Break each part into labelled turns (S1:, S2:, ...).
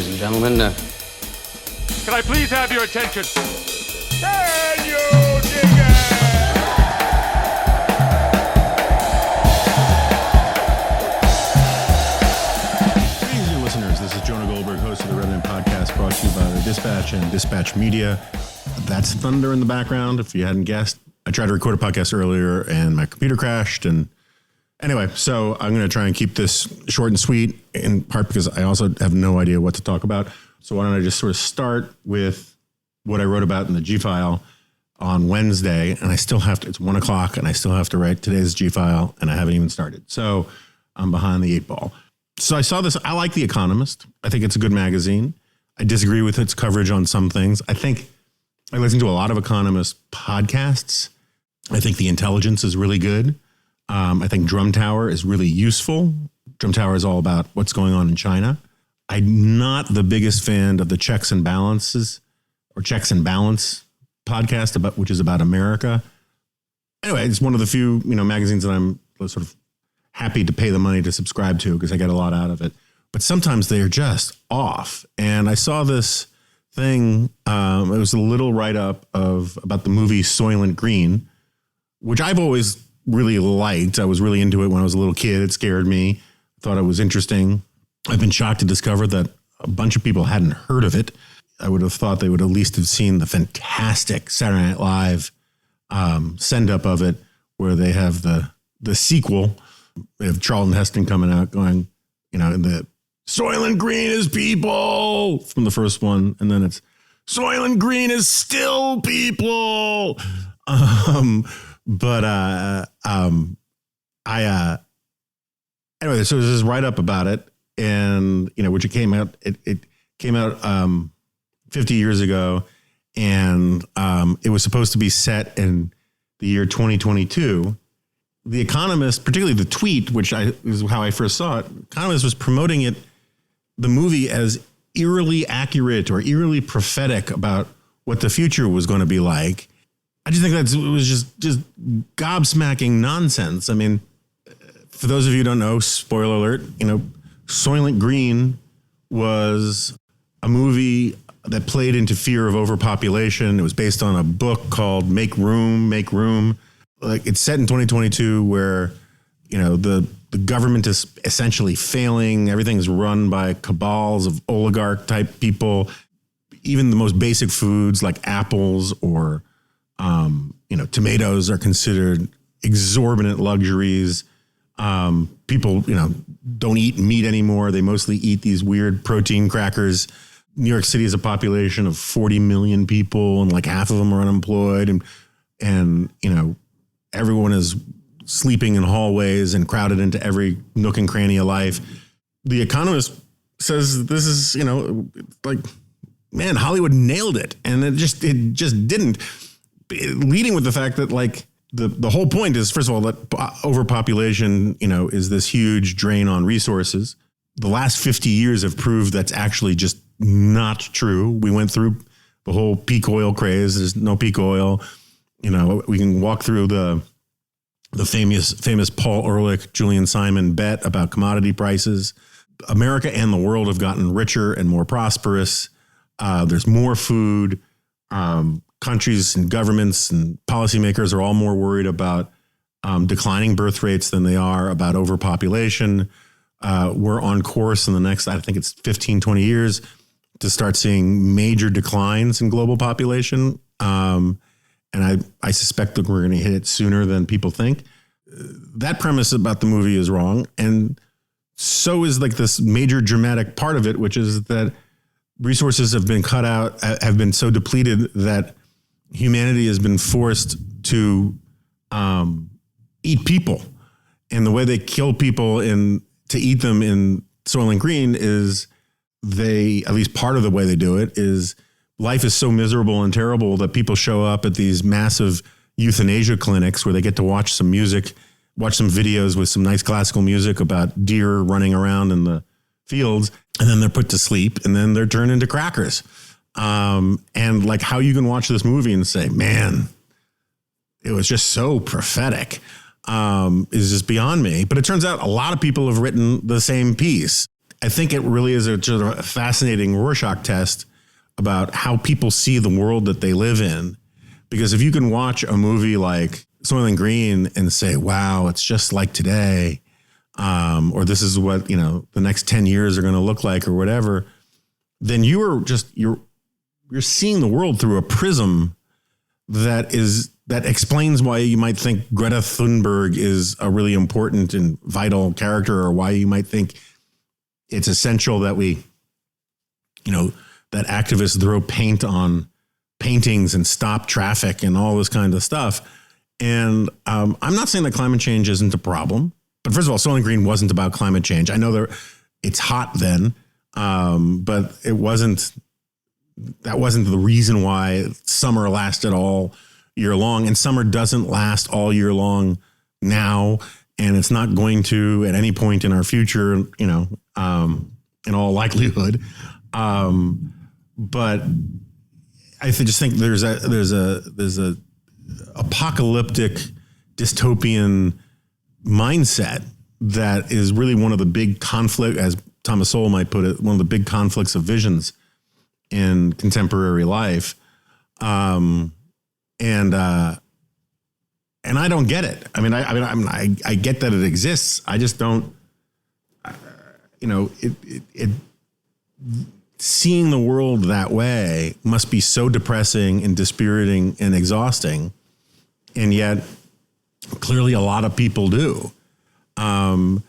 S1: ladies and gentlemen.
S2: Can I please have your attention? Can you dig it?
S3: Greetings, dear listeners. This is Jonah Goldberg, host of the Ruminant podcast, brought to you by the Dispatch and Dispatch Media. That's thunder in the background, if you hadn't guessed. I tried to record a podcast earlier, and my computer crashed, and anyway, so I'm going to try and keep this short and sweet, in part because I also have no idea what to talk about. So why don't I just sort of start with what I wrote about in the G-File on Wednesday, and I still have to, it's 1 o'clock, and I still have to write today's G-File, and I haven't even started. So I'm behind the 8 ball. So I saw this. I like The Economist. I think it's a good magazine. I disagree with its coverage on some things. I listen to a lot of Economist podcasts. I think the intelligence is really good. I think Drum Tower is really useful. Drum Tower is all about what's going on in China. I'm not the biggest fan of the Checks and Balance podcast, which is about America. Anyway, it's one of the few magazines that I'm sort of happy to pay the money to subscribe to because I get a lot out of it. But sometimes they're just off. And I saw this thing. It was a little write-up about the movie Soylent Green, which I've always really liked. I was really into it when I was a little kid. It scared me. I thought it was interesting. I've been shocked to discover that a bunch of people hadn't heard of it. I would have thought they would at least have seen the fantastic Saturday Night Live send-up of it, where they have the sequel. They have Charlton Heston coming out going, the Soylent Green is people from the first one. And then it's Soylent Green is still people. Anyway, so there's this write-up about it, and which it came out 50 years ago, and it was supposed to be set in the year 2022. The Economist, particularly the tweet, which is how I first saw it, Economist was promoting the movie as eerily accurate or eerily prophetic about what the future was going to be like. I just think it was just gobsmacking nonsense. I mean, for those of you who don't know, spoiler alert, Soylent Green was a movie that played into fear of overpopulation. It was based on a book called Make Room, Make Room. Like, it's set in 2022 where, the government is essentially failing. Everything's run by cabals of oligarch type people. Even the most basic foods like apples or tomatoes are considered exorbitant luxuries. People, don't eat meat anymore. They mostly eat these weird protein crackers. New York City has a population of 40 million people, and like half of them are unemployed. And everyone is sleeping in hallways and crowded into every nook and cranny of life. The Economist says this is, man, Hollywood nailed it. And it just didn't. Leading with the fact that the whole point is, first of all, that overpopulation, is this huge drain on resources. The last 50 years have proved that's actually just not true. We went through the whole peak oil craze. There's no peak oil. We can walk through the famous Paul Ehrlich, Julian Simon bet about commodity prices. America and the world have gotten richer and more prosperous. There's more food. Countries and governments and policymakers are all more worried about declining birth rates than they are about overpopulation. We're on course in the next, I think it's 15, 20 years to start seeing major declines in global population. And I suspect that we're going to hit it sooner than people think. That premise about the movie is wrong. And so is this major dramatic part of it, which is that resources have been cut out, have been so depleted that humanity has been forced to eat people. And the way they kill people to eat them in Soylent Green is at least part of the way they do it is life is so miserable and terrible that people show up at these massive euthanasia clinics where they get to watch some music, watch some videos with some nice classical music about deer running around in the fields, and then they're put to sleep, and then they're turned into crackers. And how you can watch this movie and say, man, it was just so prophetic, is just beyond me. But it turns out a lot of people have written the same piece. I think it really is a sort of a fascinating Rorschach test about how people see the world that they live in. Because if you can watch a movie like Soylent Green and say, wow, it's just like today, or this is what, the next 10 years are going to look like or whatever, then you're seeing the world through a prism that explains why you might think Greta Thunberg is a really important and vital character, or why you might think it's essential that that activists throw paint on paintings and stop traffic and all this kind of stuff. And I'm not saying that climate change isn't a problem, but first of all, Soylent Green wasn't about climate change. I know it's hot then, but that wasn't the reason why summer lasted all year long. And summer doesn't last all year long now, and it's not going to at any point in our future, in all likelihood. But I just think there's a apocalyptic dystopian mindset that is really one of the big conflict, as Thomas Sowell might put it, one of the big conflicts of visions in contemporary life. And I don't get it. I get that it exists. I just don't, seeing the world that way must be so depressing and dispiriting and exhausting. And yet clearly a lot of people do. And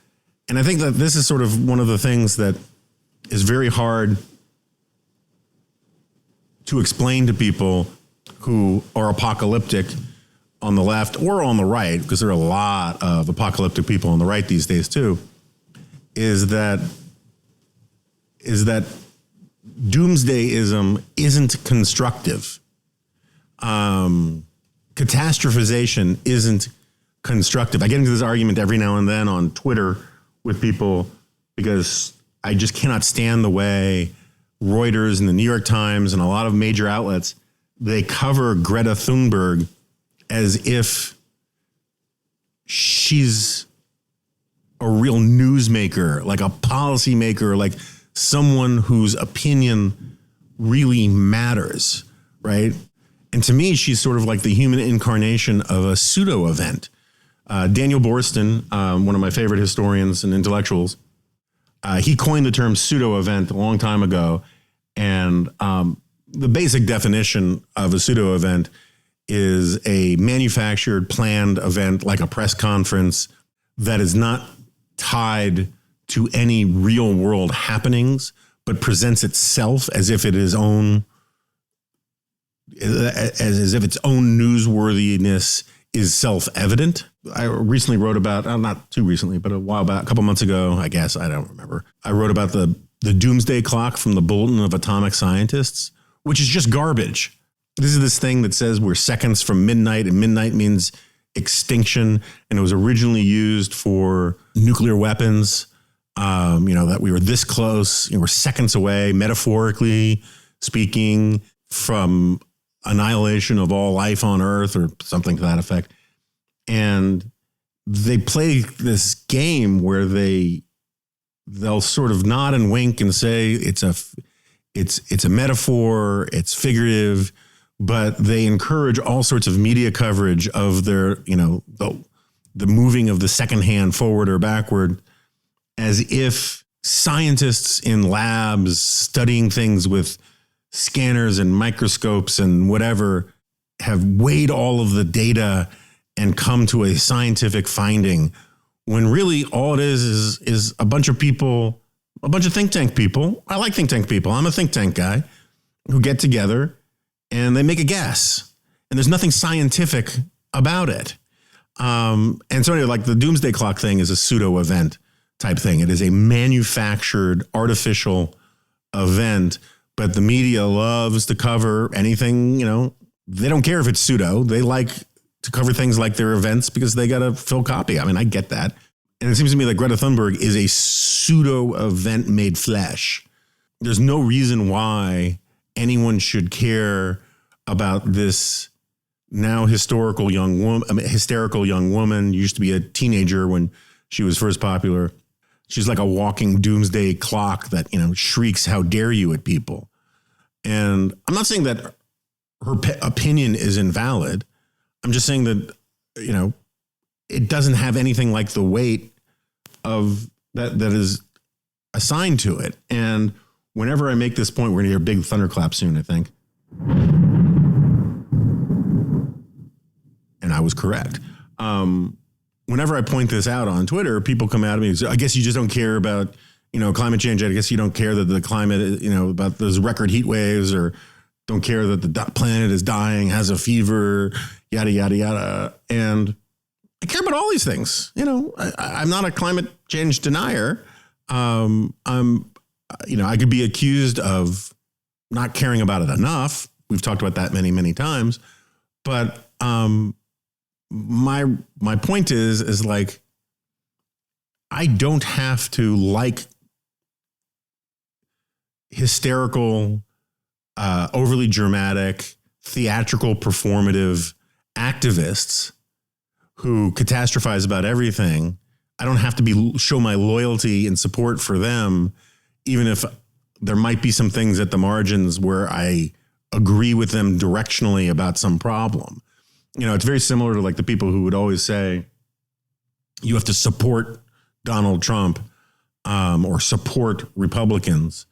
S3: I think that this is sort of one of the things that is very hard to explain to people who are apocalyptic on the left or on the right, because there are a lot of apocalyptic people on the right these days too, is that doomsday-ism isn't constructive. Catastrophization isn't constructive. I get into this argument every now and then on Twitter with people because I just cannot stand the way Reuters and the New York Times and a lot of major outlets, they cover Greta Thunberg as if she's a real newsmaker, like a policymaker, like someone whose opinion really matters, right? And to me, she's sort of like the human incarnation of a pseudo event. Daniel Boorstin, one of my favorite historians and intellectuals, he coined the term pseudo event a long time ago. And the basic definition of a pseudo event is a manufactured, planned event like a press conference that is not tied to any real world happenings, but presents itself as if it is as if its own newsworthiness is self-evident. I recently wrote about, not too recently, but a while back, a couple months ago, I guess, I don't remember. I wrote about the doomsday clock from the Bulletin of Atomic Scientists, which is just garbage. This is this thing that says we're seconds from midnight, and midnight means extinction. And it was originally used for nuclear weapons, that we were this close, we're seconds away, metaphorically speaking, from annihilation of all life on Earth or something to that effect. And they play this game where they'll sort of nod and wink and say it's a metaphor, it's figurative, but they encourage all sorts of media coverage of their, the moving of the second hand forward or backward, as if scientists in labs studying things with scanners and microscopes and whatever have weighed all of the data and come to a scientific finding, when really all it is a bunch of people, a bunch of think tank people. I like think tank people. I'm a think tank guy, who get together and they make a guess, and there's nothing scientific about it. And so anyway, like the doomsday clock thing is a pseudo event type thing. It is a manufactured artificial event, but the media loves to cover anything, they don't care if it's pseudo. They like to cover things like their events because they got to fill copy. I mean, I get that. And it seems to me that Greta Thunberg is a pseudo event made flesh. There's no reason why anyone should care about this now hysterical young woman, used to be a teenager when she was first popular. She's like a walking doomsday clock that, shrieks, "How dare you" at people. And I'm not saying that her opinion is invalid. I'm just saying that, it doesn't have anything like the weight of that is assigned to it. And whenever I make this point, we're going to hear a big thunderclap soon, I think. And I was correct. Whenever I point this out on Twitter, people come at me and say, "I guess you just don't care about, climate change. I guess you don't care that the climate, about those record heat waves, or don't care that the planet is dying, has a fever, yada, yada, yada." And I care about all these things. I'm not a climate change denier. I could be accused of not caring about it enough. We've talked about that many, many times. But my point is like, I don't have to like hysterical, overly dramatic, theatrical, performative activists who catastrophize about everything. I don't have to show my loyalty and support for them, even if there might be some things at the margins where I agree with them directionally about some problem. It's very similar to like the people who would always say you have to support Donald Trump or support Republicans,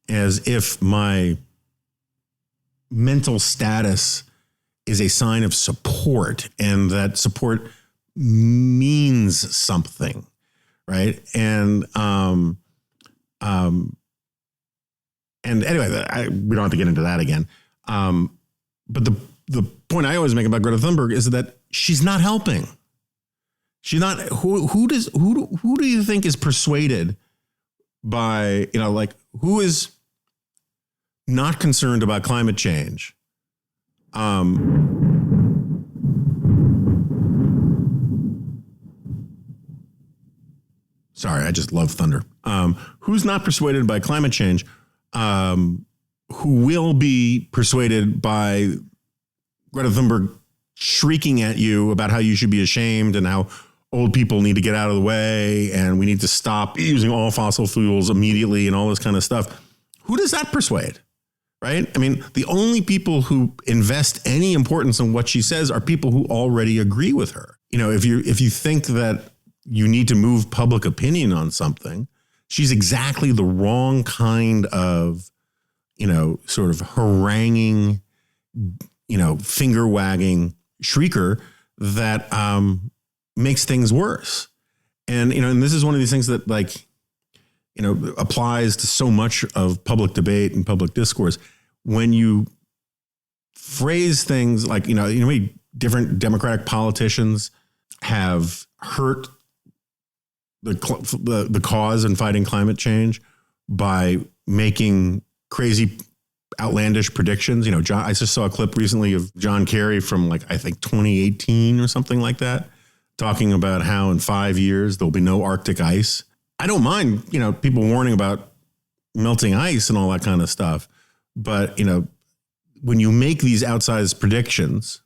S3: as if my mental status is a sign of support and that support means something, right? And anyway, we don't have to get into that again. But the point I always make about Greta Thunberg is that she's not helping. She's not. Who do you think is persuaded by, who is not concerned about climate change? Sorry, I just love thunder. Who's not persuaded by climate change? Who will be persuaded by Greta Thunberg shrieking at you about how you should be ashamed and how old people need to get out of the way and we need to stop using all fossil fuels immediately and all this kind of stuff? Who does that persuade? Right? I mean, the only people who invest any importance in what she says are people who already agree with her. If you think that you need to move public opinion on something, she's exactly the wrong kind of, sort of haranguing, finger wagging shrieker that makes things worse. And, and this is one of these things that applies to so much of public debate and public discourse. When you phrase things like, many different Democratic politicians have hurt the cause in fighting climate change by making crazy, outlandish predictions. I just saw a clip recently of John Kerry from I think 2018 or something like that, talking about how in 5 years there'll be no Arctic ice. I don't mind, people warning about melting ice and all that kind of stuff. But, when you make these outsized predictions,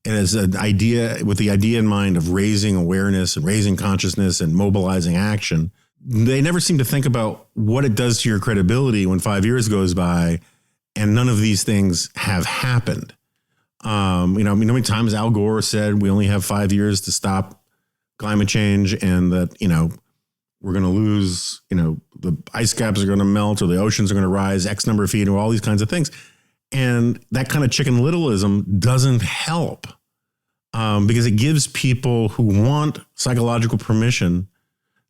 S3: and as an idea, with the idea in mind of raising awareness and raising consciousness and mobilizing action, they never seem to think about what it does to your credibility when 5 years goes by and none of these things have happened. How many times Al Gore said we only have 5 years to stop climate change and that, we're going to lose, the ice caps are going to melt or the oceans are going to rise X number of feet or all these kinds of things. And that kind of Chicken Littleism doesn't help because it gives people who want psychological permission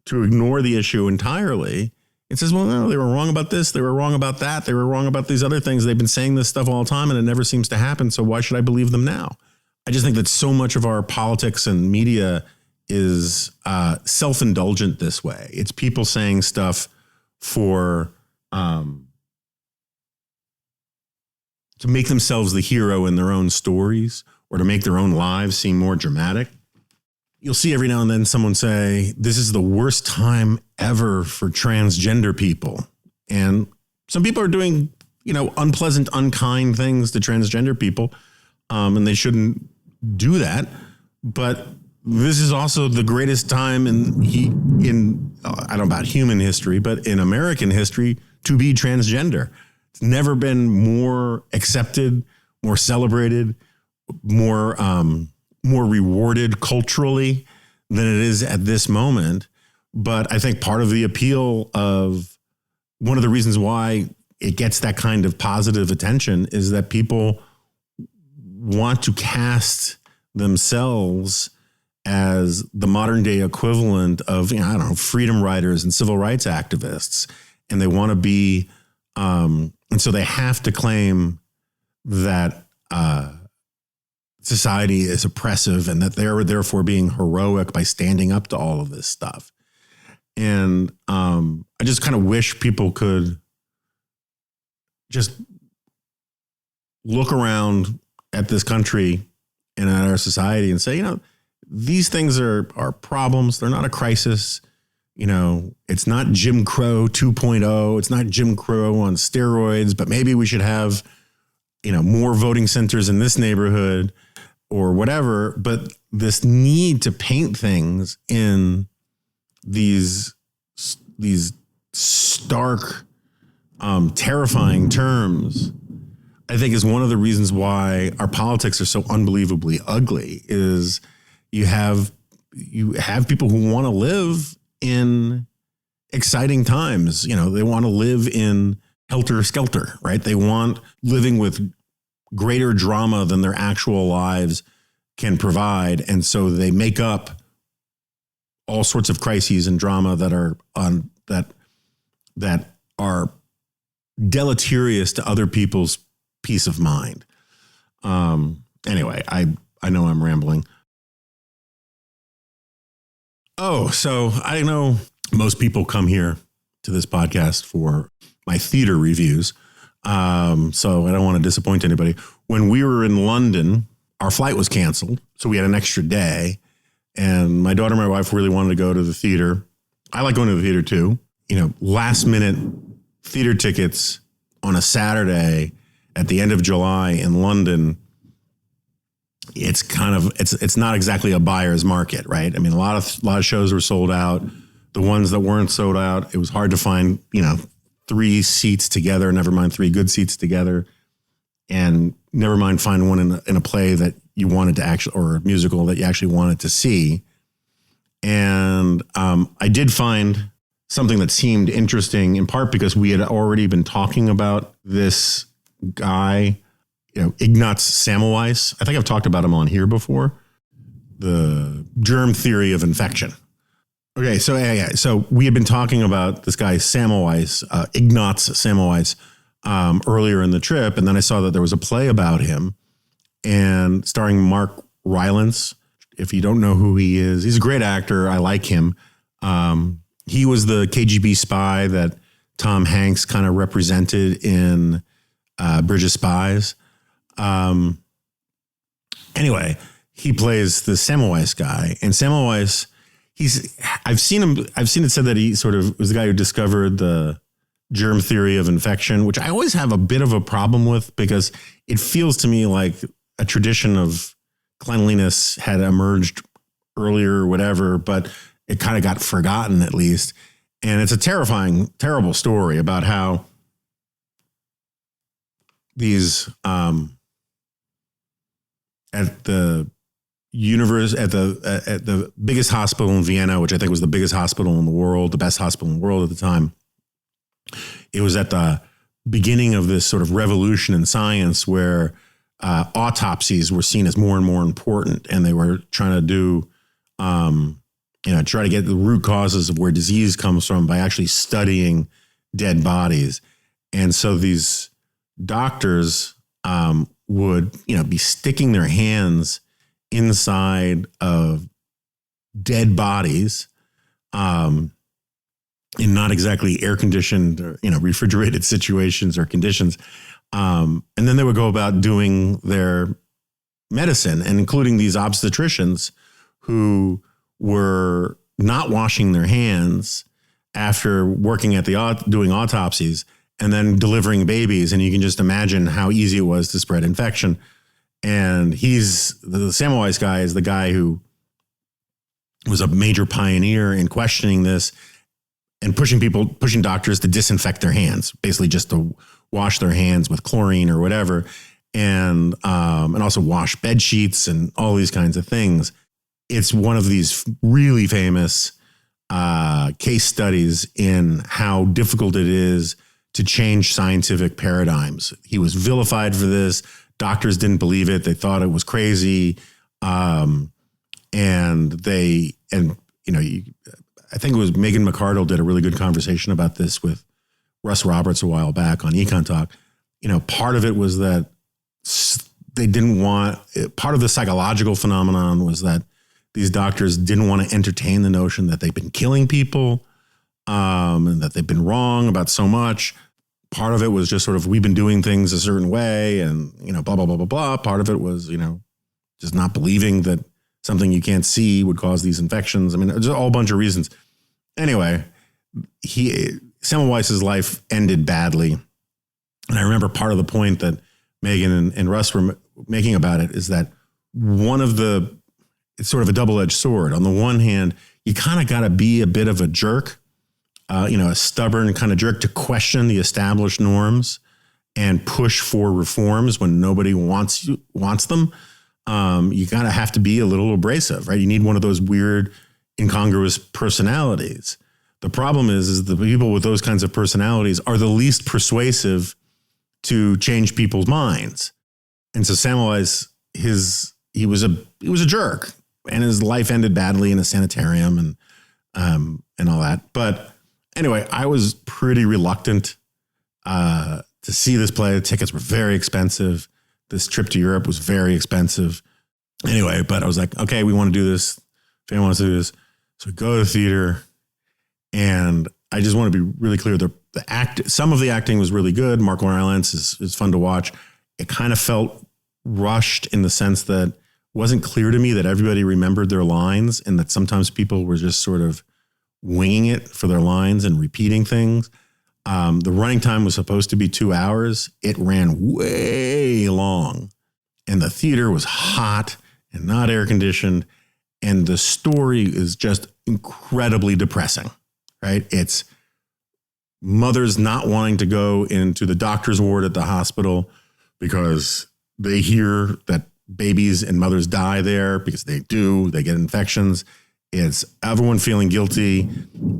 S3: to ignore the issue entirely. It says, well, no, they were wrong about this. They were wrong about that. They were wrong about these other things. They've been saying this stuff all the time and it never seems to happen. So why should I believe them now? I just think that so much of our politics and media is self-indulgent this way. It's people saying stuff to make themselves the hero in their own stories or to make their own lives seem more dramatic. You'll see every now and then someone say, this is the worst time ever for transgender people. And some people are doing, unpleasant, unkind things to transgender people, and they shouldn't do that. But this is also the greatest time in I don't know about human history, but in American history, to be transgender. It's never been more accepted, more celebrated, more rewarded culturally than it is at this moment. But I think part of the appeal of one of the reasons why it gets that kind of positive attention is that people want to cast themselves as the modern day equivalent of, freedom writers and civil rights activists. And they want to be, and so they have to claim that society is oppressive and that they're therefore being heroic by standing up to all of this stuff. And I just kind of wish people could just look around at this country and at our society and say, these things are problems. They're not a crisis. It's not Jim Crow 2.0. It's not Jim Crow on steroids, but maybe we should have, more voting centers in this neighborhood or whatever. But this need to paint things in these stark, terrifying terms, I think is one of the reasons why our politics are so unbelievably ugly. Is you have people who want to live in exciting times. They want to live in helter skelter, right? They want living with greater drama than their actual lives can provide, and so they make up all sorts of crises and drama that are that are deleterious to other people's peace of mind. Anyway, I know I'm rambling. Oh, so I know most people come here to this podcast for my theater reviews. So I don't want to disappoint anybody. When we were in London, our flight was canceled, so we had an extra day. And my daughter and my wife really wanted to go to the theater. I like going to the theater too. Last minute theater tickets on a Saturday at the end of July in London. It's not exactly a buyer's market, right? I mean, a lot of shows were sold out. The ones that weren't sold out, it was hard to find, 3 seats together, never mind 3 good seats together, and never mind find one in a play that you wanted to actually, or a musical that you actually wanted to see. And I did find something that seemed interesting, in part because we had already been talking about this guy, Ignaz Semmelweis. I think I've talked about him on here before. The germ theory of infection. Okay, so we had been talking about this guy Semmelweis, Ignaz Semmelweis, earlier in the trip, and then I saw that there was a play about him, and starring Mark Rylance. If you don't know who he is, he's a great actor. I like him. He was the KGB spy that Tom Hanks kind of represented in Bridge of Spies. Anyway, he plays the Semmelweis guy, and Semmelweis, I've seen it said that he sort of was the guy who discovered the germ theory of infection, which I always have a bit of a problem with because it feels to me like a tradition of cleanliness had emerged earlier or whatever, but it kind of got forgotten at least. And it's a terrifying, terrible story about how these, at the biggest hospital in Vienna, which I think was the biggest hospital in the world, the best hospital in the world at the time. It was at the beginning of this sort of revolution in science where autopsies were seen as more and more important, and they were trying to do, try to get the root causes of where disease comes from by actually studying dead bodies. And so these doctors would, be sticking their hands inside of dead bodies, in not exactly air-conditioned or, refrigerated situations or conditions. And then they would go about doing their medicine, and including these obstetricians who were not washing their hands after working at doing autopsies and then delivering babies. And you can just imagine how easy it was to spread infection. And the Semmelweis guy is the guy who was a major pioneer in questioning this and pushing doctors to disinfect their hands, basically just to wash their hands with chlorine or whatever, and also wash bed sheets and all these kinds of things. It's one of these really famous case studies in how difficult it is to change scientific paradigms. He was vilified for this. Doctors didn't believe it. They thought it was crazy. I think it was Megan McArdle did a really good conversation about this with Russ Roberts a while back on Econ Talk. Part of it was that they didn't want, part of the psychological phenomenon was that these doctors didn't want to entertain the notion that they've been killing people, and that they've been wrong about so much. Part of it was just sort of, we've been doing things a certain way and, blah, blah, blah, blah, blah. Part of it was, just not believing that something you can't see would cause these infections. I mean, there's a whole bunch of reasons. Anyway, Semmelweis's life ended badly. And I remember part of the point that Megan and Russ were making about it is that it's sort of a double-edged sword. On the one hand, you kind of got to be a bit of a jerk, a stubborn kind of jerk to question the established norms and push for reforms when nobody wants them. You gotta have to be a little abrasive, right? You need one of those weird, incongruous personalities. The problem is the people with those kinds of personalities are the least persuasive to change people's minds. And so Semmelweis, he was a jerk, and his life ended badly in a sanitarium and all that. But anyway, I was pretty reluctant to see this play. The tickets were very expensive. This trip to Europe was very expensive. Anyway, but I was like, okay, we want to do this. Family wants to do this. So we go to the theater, and I just want to be really clear. Some of the acting was really good. Mark Rylance is fun to watch. It kind of felt rushed in the sense that it wasn't clear to me that everybody remembered their lines, and that sometimes people were just sort of winging it for their lines and repeating things. The running time was supposed to be 2 hours. It ran way long, and the theater was hot and not air conditioned. And the story is just incredibly depressing, right? It's mothers not wanting to go into the doctor's ward at the hospital because they hear that babies and mothers die there, because they get infections. It's everyone feeling guilty.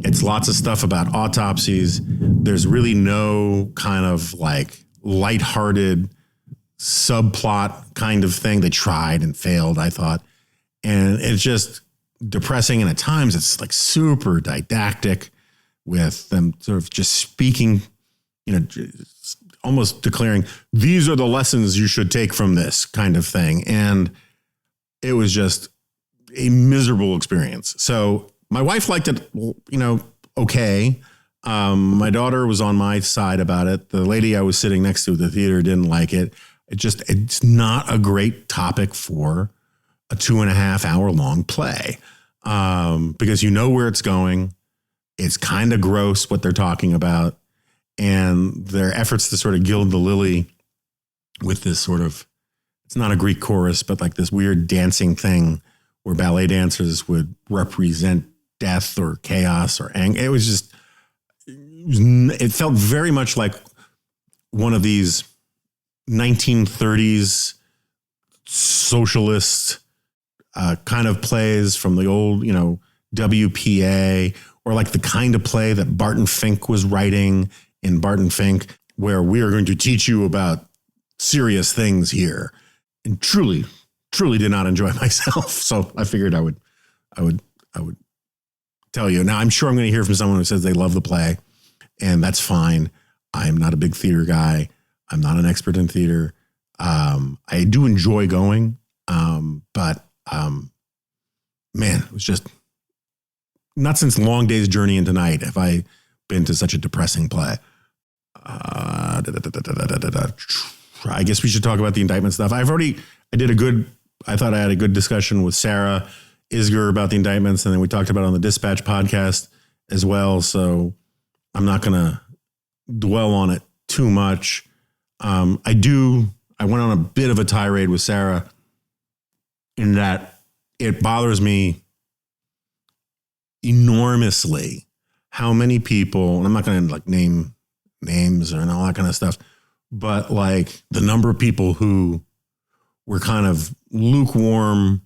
S3: It's lots of stuff about autopsies. There's really no kind of like lighthearted subplot kind of thing. They tried and failed, I thought. And it's just depressing. And at times it's like super didactic, with them sort of just speaking, just almost declaring, these are the lessons you should take from this kind of thing. And it was just a miserable experience. So my wife liked it, okay. My daughter was on my side about it. The lady I was sitting next to at the theater didn't like it. It's not a great topic for a 2.5 hour long play, because you know where it's going. It's kind of gross what they're talking about, and their efforts to sort of gild the lily with this sort of, it's not a Greek chorus, but like this weird dancing thing where ballet dancers would represent death or chaos or anger. It was just, it felt very much like one of these 1930s socialist kind of plays from the old, WPA, or like the kind of play that Barton Fink was writing in Barton Fink, where we are going to teach you about serious things here. And truly did not enjoy myself. So I figured I would tell you. Now, I'm sure I'm going to hear from someone who says they love the play, and that's fine. I'm not a big theater guy. I'm not an expert in theater. I do enjoy going, but man, it was just not since Long Day's Journey into Night have I been to such a depressing play. I guess we should talk about the indictment stuff. I thought I had a good discussion with Sarah Isger about the indictments, and then we talked about it on the Dispatch podcast as well. So I'm not going to dwell on it too much. I went on a bit of a tirade with Sarah in that it bothers me enormously how many people, and I'm not going to like name names and all that kind of stuff, but like the number of people who were kind of lukewarm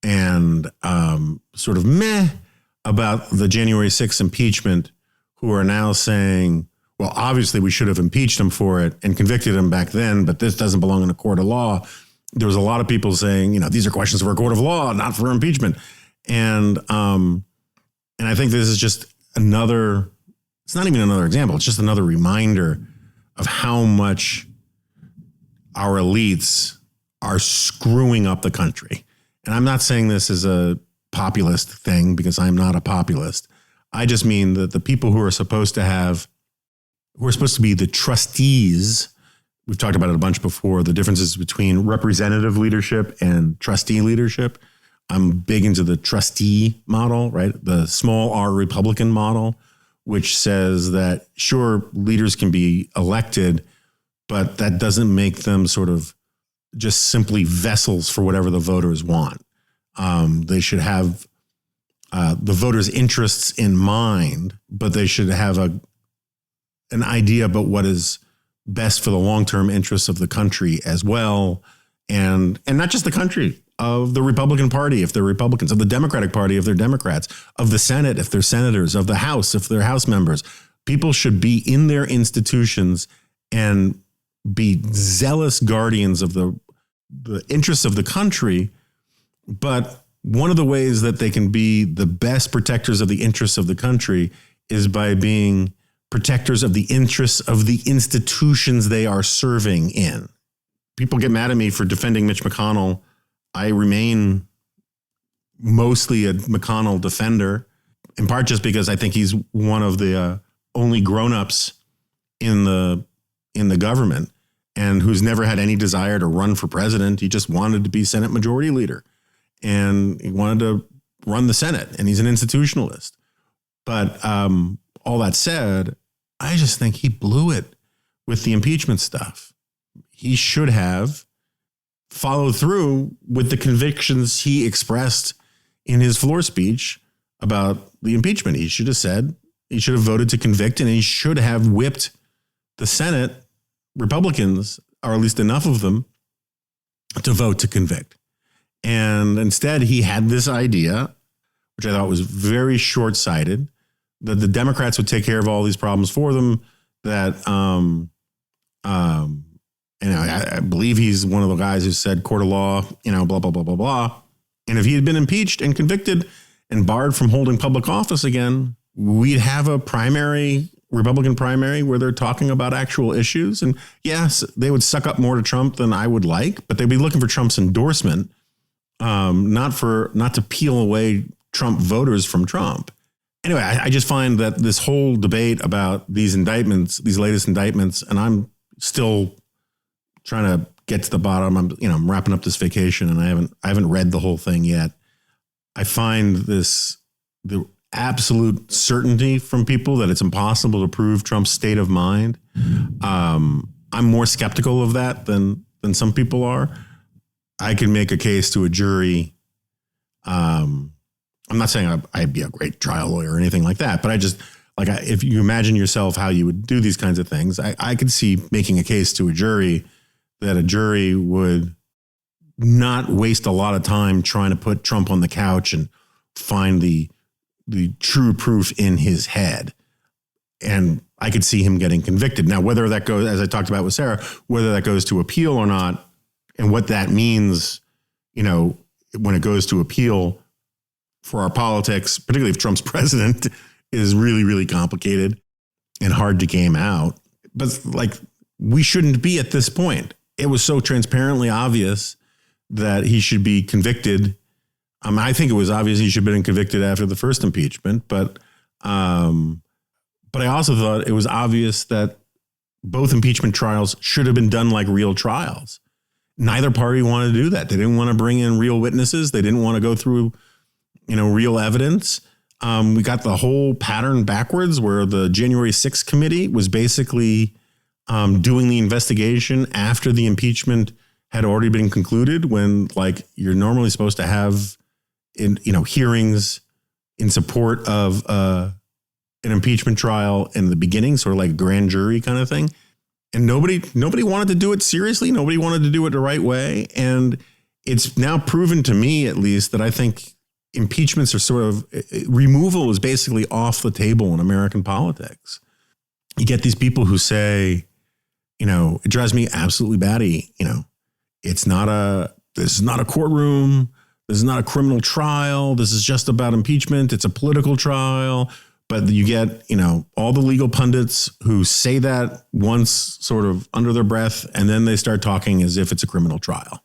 S3: and sort of meh about the January 6th impeachment, who are now saying, well, obviously we should have impeached him for it and convicted him back then, but this doesn't belong in a court of law. There was a lot of people saying, these are questions for a court of law, not for impeachment. And I think this is just another, it's not even another example. It's just another reminder of how much our elites are screwing up the country. And I'm not saying this is a populist thing because I'm not a populist. I just mean that the people who are supposed to be the trustees, we've talked about it a bunch before, the differences between representative leadership and trustee leadership. I'm big into the trustee model, right? The small r Republican model, which says that sure, leaders can be elected, but that doesn't make them sort of just simply vessels for whatever the voters want. They should have the voters' interests in mind, but they should have an idea about what is best for the long-term interests of the country as well. And not just the country, of the Republican Party, if they're Republicans, of the Democratic Party, if they're Democrats, of the Senate, if they're senators, of the House, if they're House members. People should be in their institutions and be zealous guardians of the interests of the country. But one of the ways that they can be the best protectors of the interests of the country is by being protectors of the interests of the institutions they are serving in. People get mad at me for defending Mitch McConnell. I remain mostly a McConnell defender, in part just because I think he's one of the only grown-ups in the government and who's never had any desire to run for president. He just wanted to be Senate Majority Leader, and he wanted to run the Senate, and he's an institutionalist. But all that said, I just think he blew it with the impeachment stuff. He should have followed through with the convictions he expressed in his floor speech about the impeachment. He should have voted to convict, and he should have whipped the Senate Republicans, or at least enough of them, to vote to convict. And instead, he had this idea, which I thought was very short-sighted, that the Democrats would take care of all these problems for them, that I believe he's one of the guys who said court of law, blah, blah, blah, blah, blah. And if he had been impeached and convicted and barred from holding public office again, we'd have a Republican primary where they're talking about actual issues. And yes, they would suck up more to Trump than I would like, but they'd be looking for Trump's endorsement, not to peel away Trump voters from Trump. Anyway, I just find that this whole debate about these indictments, these latest indictments, and I'm still trying to get to the bottom. I'm wrapping up this vacation, and I haven't read the whole thing yet. I find the absolute certainty from people that it's impossible to prove Trump's state of mind. I'm more skeptical of that than some people are. I can make a case to a jury. I'm not saying I'd be a great trial lawyer or anything like that, but I just if you imagine yourself how you would do these kinds of things, I could see making a case to a jury that a jury would not waste a lot of time trying to put Trump on the couch and find the true proof in his head. And I could see him getting convicted. Now, whether that goes, as I talked about with Sarah, whether that goes to appeal or not, and what that means, when it goes to appeal for our politics, particularly if Trump's president, is really, really complicated and hard to game out. But we shouldn't be at this point. It was so transparently obvious that he should be convicted. I think it was obvious he should have been convicted after the first impeachment, but I also thought it was obvious that both impeachment trials should have been done like real trials. Neither party wanted to do that. They didn't want to bring in real witnesses. They didn't want to go through, real evidence. We got the whole pattern backwards, where the January 6th committee was basically doing the investigation after the impeachment had already been concluded, when you're normally supposed to have hearings in support of an impeachment trial in the beginning, sort of like a grand jury kind of thing. And nobody wanted to do it seriously. Nobody wanted to do it the right way. And it's now proven to me, at least, that I think impeachments are sort of, removal is basically off the table in American politics. You get these people who say, it drives me absolutely batty. This is not a courtroom. This is not a criminal trial. This is just about impeachment. It's a political trial. But you get, all the legal pundits who say that once sort of under their breath, and then they start talking as if it's a criminal trial.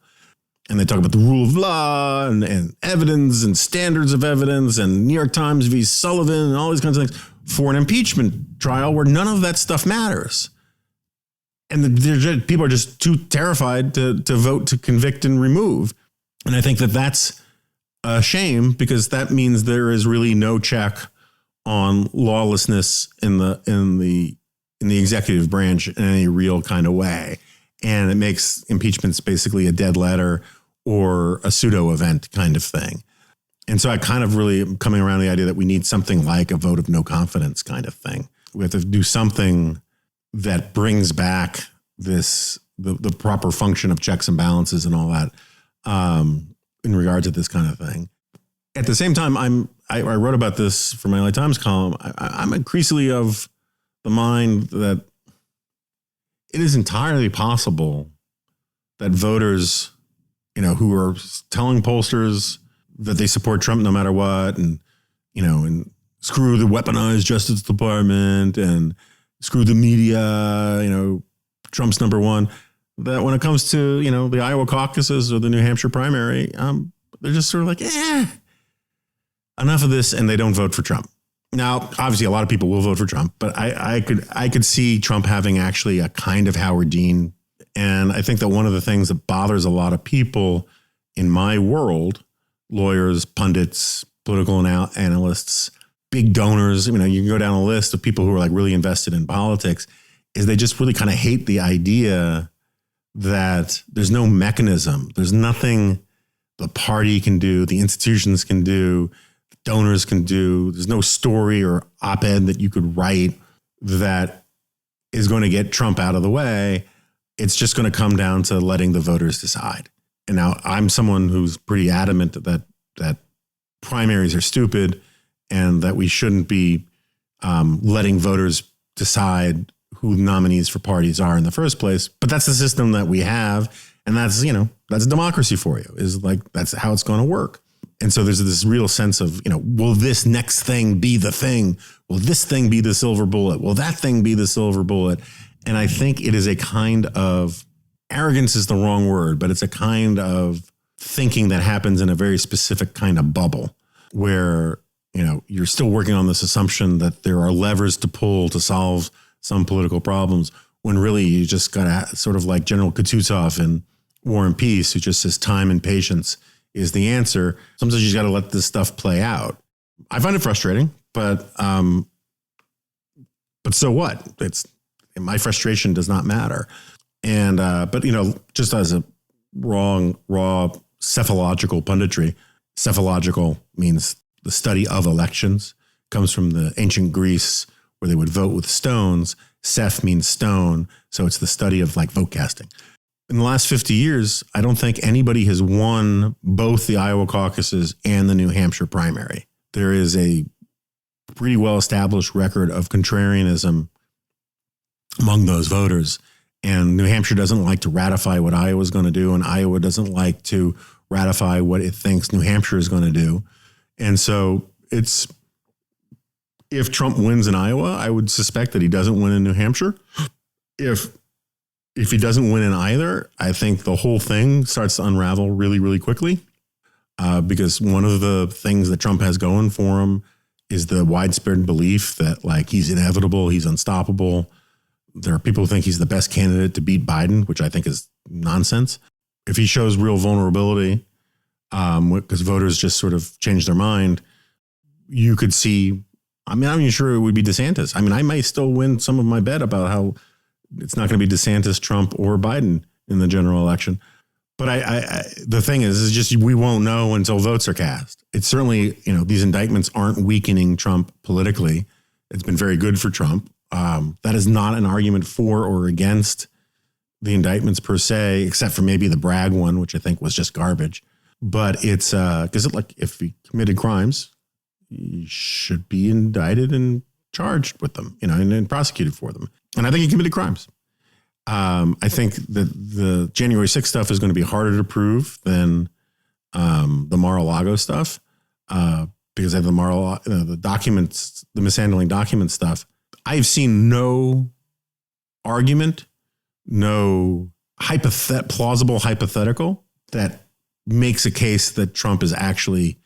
S3: And they talk about the rule of law and evidence and standards of evidence and New York Times v. Sullivan and all these kinds of things for an impeachment trial where none of that stuff matters. And people are just too terrified to vote to convict and remove. And I think that that's a shame, because that means there is really no check on lawlessness in the executive branch in any real kind of way. And it makes impeachments basically a dead letter or a pseudo event kind of thing. And so I kind of really am coming around the idea that we need something like a vote of no confidence kind of thing. We have to do something that brings back the proper function of checks and balances and all that in regard to this kind of thing. At the same time, I wrote about this for my LA Times column. I'm increasingly of the mind that it is entirely possible that voters, who are telling pollsters that they support Trump no matter what, and screw the weaponized Justice Department and screw the media, Trump's number one, that when it comes to, the Iowa caucuses or the New Hampshire primary, they're just sort of like, enough of this, and they don't vote for Trump. Now, obviously, a lot of people will vote for Trump, but I could see Trump having actually a kind of Howard Dean. And I think that one of the things that bothers a lot of people in my world, lawyers, pundits, political analysts, big donors, you can go down a list of people who are like really invested in politics, is they just really kind of hate the idea that there's no mechanism. There's nothing the party can do, the institutions can do, donors can do. There's no story or op-ed that you could write that is going to get Trump out of the way. It's just going to come down to letting the voters decide. And now I'm someone who's pretty adamant that primaries are stupid and that we shouldn't be letting voters decide who nominees for parties are in the first place. But that's the system that we have. And that's democracy for you, is like, that's how it's going to work. And so there's this real sense of, will this next thing be the thing? Will this thing be the silver bullet? Will that thing be the silver bullet? And I think it is a kind of, arrogance is the wrong word, but it's a kind of thinking that happens in a very specific kind of bubble where, you're still working on this assumption that there are levers to pull to solve some political problems, when really you just got to sort of like General Kutuzov in War and Peace, who just says time and patience is the answer. Sometimes you just got to let this stuff play out. I find it frustrating, but so what? My frustration does not matter. And, but just as a raw cephalogical punditry, cephalogical means the study of elections, comes from the ancient Greece where they would vote with stones. Ceph means stone. So it's the study of like vote casting. In the last 50 years, I don't think anybody has won both the Iowa caucuses and the New Hampshire primary. There is a pretty well-established record of contrarianism among those voters. And New Hampshire doesn't like to ratify what Iowa's going to do, and Iowa doesn't like to ratify what it thinks New Hampshire is going to do. And so if Trump wins in Iowa, I would suspect that he doesn't win in New Hampshire. If he doesn't win in either, I think the whole thing starts to unravel really, really quickly, because one of the things that Trump has going for him is the widespread belief that like he's inevitable, he's unstoppable. There are people who think he's the best candidate to beat Biden, which I think is nonsense. If he shows real vulnerability, because voters just sort of change their mind, you could see, I'm not even sure it would be DeSantis. I might still win some of my bet about how it's not going to be DeSantis, Trump, or Biden in the general election. But the thing is just we won't know until votes are cast. It's certainly, these indictments aren't weakening Trump politically. It's been very good for Trump. That is not an argument for or against the indictments per se, except for maybe the Bragg one, which I think was just garbage. But it's because if he committed crimes, he should be indicted and charged with them, and prosecuted for them. And I think he committed crimes. I think that the January 6th stuff is going to be harder to prove than the Mar-a-Lago stuff because I have the documents, the mishandling document stuff. I've seen no argument, no plausible hypothetical that makes a case that Trump is actually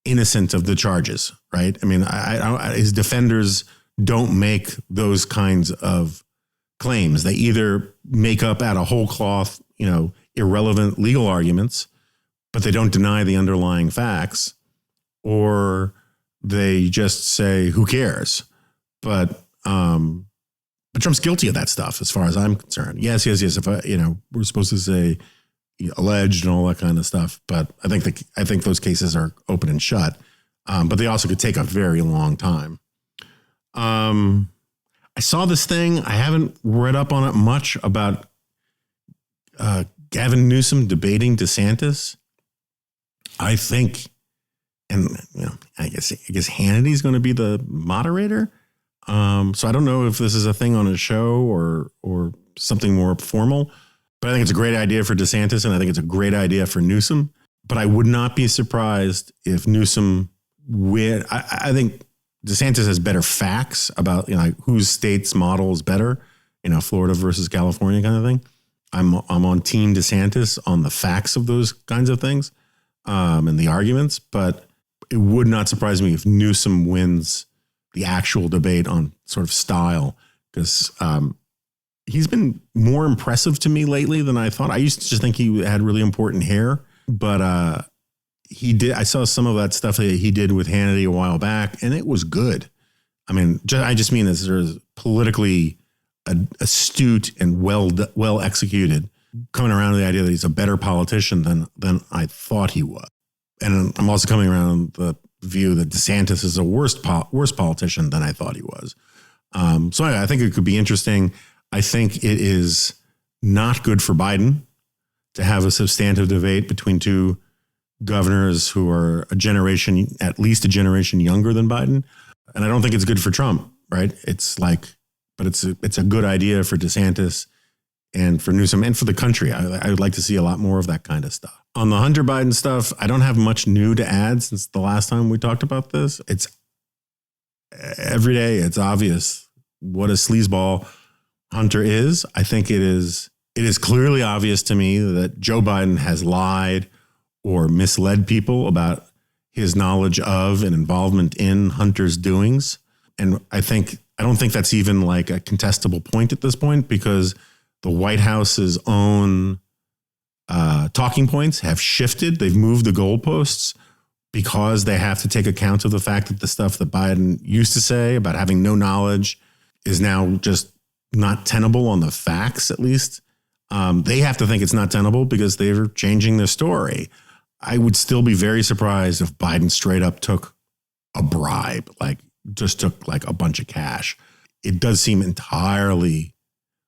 S3: innocent of the charges, right? I mean, his defenders don't make those kinds of claims. They either make up out of whole cloth, irrelevant legal arguments, but they don't deny the underlying facts, or they just say, who cares? But Trump's guilty of that stuff as far as I'm concerned. Yes. If we're supposed to say alleged and all that kind of stuff, but I think those cases are open and shut. But they also could take a very long time. I saw this thing. I haven't read up on it much about Gavin Newsom debating DeSantis. I think, and I guess Hannity's going to be the moderator. So I don't know if this is a thing on a show or something more formal, but I think it's a great idea for DeSantis, and I think it's a great idea for Newsom. But I would not be surprised if Newsom win. I think DeSantis has better facts about whose state's model is better, Florida versus California kind of thing. I'm on Team DeSantis on the facts of those kinds of things and the arguments, but it would not surprise me if Newsom wins the actual debate on sort of style, because he's been more impressive to me lately than I thought. I used to just think he had really important hair, but he did. I saw some of that stuff that he did with Hannity a while back, and it was good. I mean, I just mean this is politically astute and well executed, coming around to the idea that he's a better politician than I thought he was. And I'm also coming around the view that DeSantis is a worse politician than I thought he was. So I think it could be interesting. I think it is not good for Biden to have a substantive debate between two governors who are at least a generation younger than Biden. And I don't think it's good for Trump, right? It's a good idea for DeSantis and for Newsom and for the country. I would like to see a lot more of that kind of stuff. On the Hunter Biden stuff, I don't have much new to add since the last time we talked about this. It's every day. It's obvious what a sleazeball Hunter is. I think it is clearly obvious to me that Joe Biden has lied or misled people about his knowledge of and involvement in Hunter's doings. And I don't think that's even like a contestable point at this point, because the White House's own talking points have shifted. They've moved the goalposts because they have to take account of the fact that the stuff that Biden used to say about having no knowledge is now just not tenable on the facts, at least. They have to think it's not tenable because they're changing their story. I would still be very surprised if Biden straight up took a bribe, just took a bunch of cash. It does seem entirely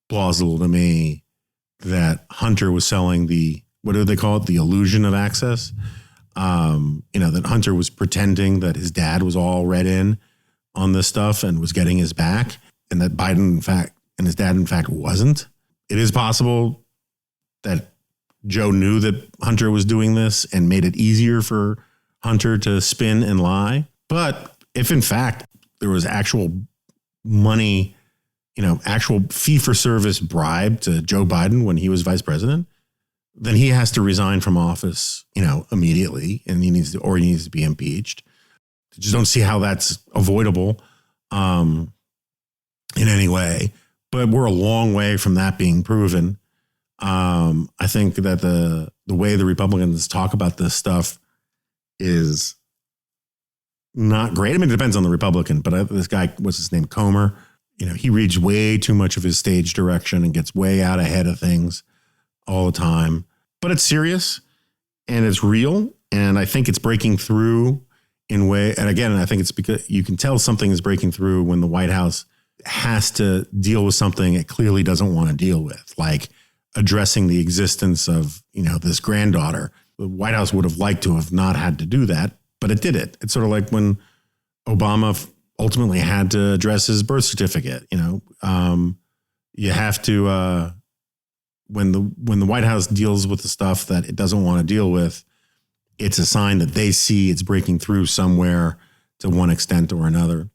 S3: plausible to me that Hunter was selling what do they call it? The illusion of access. That Hunter was pretending that his dad was all read in on this stuff and was getting his back, and that Biden, his dad, in fact, wasn't. It is possible that Joe knew that Hunter was doing this and made it easier for Hunter to spin and lie. But if, in fact, there was actual money, actual fee-for-service bribe to Joe Biden when he was vice president, then he has to resign from office, immediately, and he needs to be impeached. I just don't see how that's avoidable in any way. But we're a long way from that being proven. I think that the way the Republicans talk about this stuff is not great. I mean, it depends on the Republican, but this guy, what's his name, Comer, he reads way too much of his stage direction and gets way out ahead of things all the time. But it's serious and it's real, and I think it's breaking through in way. And again, I think it's because you can tell something is breaking through when the White House has to deal with something it clearly doesn't want to deal with, like addressing the existence of, this granddaughter. The White House would have liked to have not had to do that, but it did it. It's sort of like when Obama ultimately had to address his birth certificate. You have to, when the White House deals with the stuff that it doesn't want to deal with, it's a sign that they see it's breaking through somewhere to one extent or another.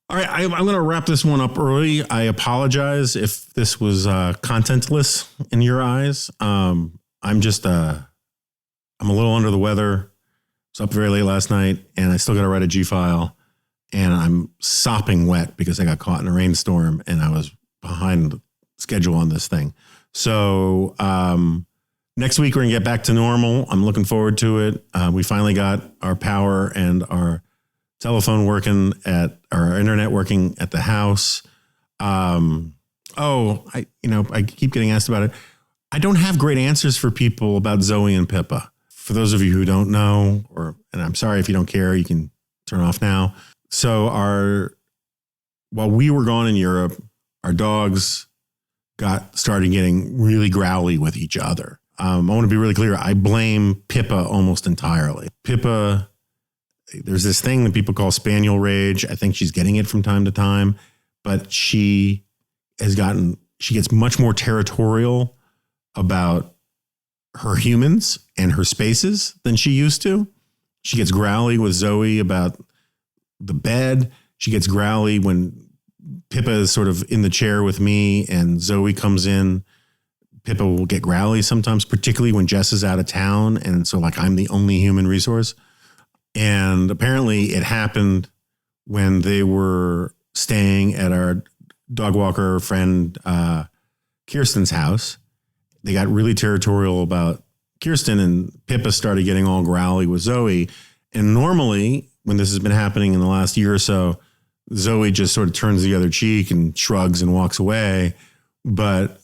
S3: All right, I'm going to wrap this one up early. I apologize if this was contentless in your eyes. I'm a little under the weather. I was up very late last night, and I still got to write a G-file, and I'm sopping wet because I got caught in a rainstorm, and I was behind schedule on this thing. So next week, we're going to get back to normal. I'm looking forward to it. We finally got our power and our telephone working our internet working at the house. I keep getting asked about it. I don't have great answers for people about Zoe and Pippa. For those of you who don't know, and I'm sorry if you don't care, you can turn off now. So while we were gone in Europe, our dogs started getting really growly with each other. I want to be really clear. I blame Pippa almost entirely. Pippa, there's this thing that people call spaniel rage. I think she's getting it from time to time, but she gets much more territorial about her humans and her spaces than she used to. She gets growly with Zoe about the bed. She gets growly when Pippa is sort of in the chair with me and Zoe comes in. Pippa will get growly sometimes, particularly when Jess is out of town. And so I'm the only human resource. And apparently it happened when they were staying at our dog walker friend, Kirsten's house. They got really territorial about Kirsten, and Pippa started getting all growly with Zoe. And normally when this has been happening in the last year or so, Zoe just sort of turns the other cheek and shrugs and walks away. But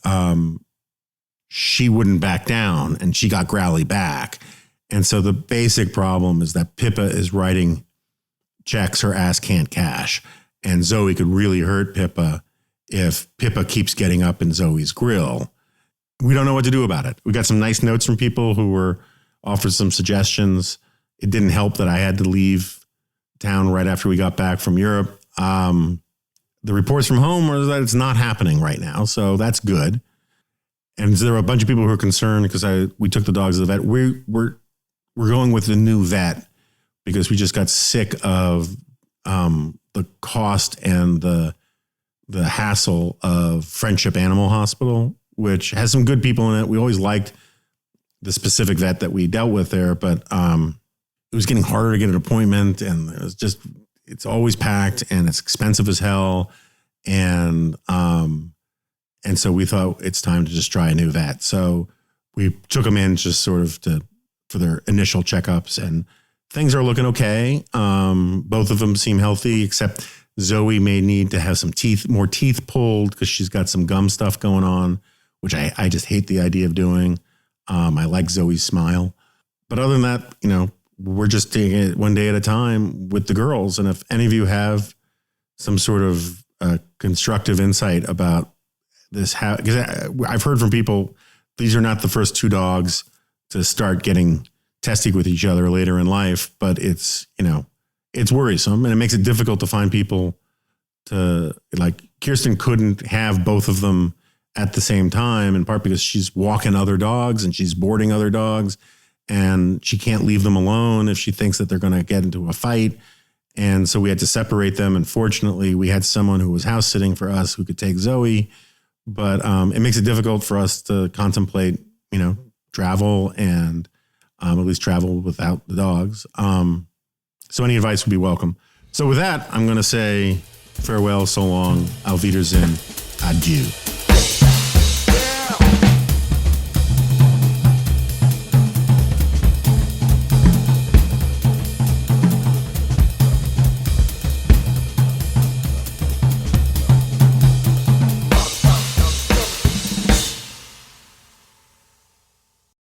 S3: she wouldn't back down, and she got growly back. And so the basic problem is that Pippa is writing checks her ass can't cash. And Zoe could really hurt Pippa if Pippa keeps getting up in Zoe's grill. We don't know what to do about it. We got some nice notes from people who were offered some suggestions. It didn't help that I had to leave town right after we got back from Europe. The reports from home were that it's not happening right now. So that's good. And there were a bunch of people who were concerned because we took the dogs to the vet. We're going with the new vet because we just got sick of the cost and the hassle of Friendship Animal Hospital, which has some good people in it. We always liked the specific vet that we dealt with there, but it was getting harder to get an appointment, and it's always packed and it's expensive as hell. And so we thought it's time to just try a new vet. So we took them in just sort of for their initial checkups, and things are looking okay. Both of them seem healthy, except Zoe may need to have some more teeth pulled because she's got some gum stuff going on, which I just hate the idea of doing. I like Zoe's smile. But other than that, we're just taking it one day at a time with the girls. And if any of you have some sort of constructive insight about this, because I've heard from people, these are not the first two dogs to start getting testy with each other later in life, but it's worrisome, and it makes it difficult to find people to, like, Kirsten couldn't have both of them at the same time, in part because she's walking other dogs and she's boarding other dogs, and she can't leave them alone if she thinks that they're going to get into a fight. And so we had to separate them. And fortunately, we had someone who was house sitting for us who could take Zoe, but it makes it difficult for us to contemplate, travel and at least travel without the dogs. So any advice would be welcome. So with that, I'm going to say farewell, so long, auf Wiedersehen, adieu.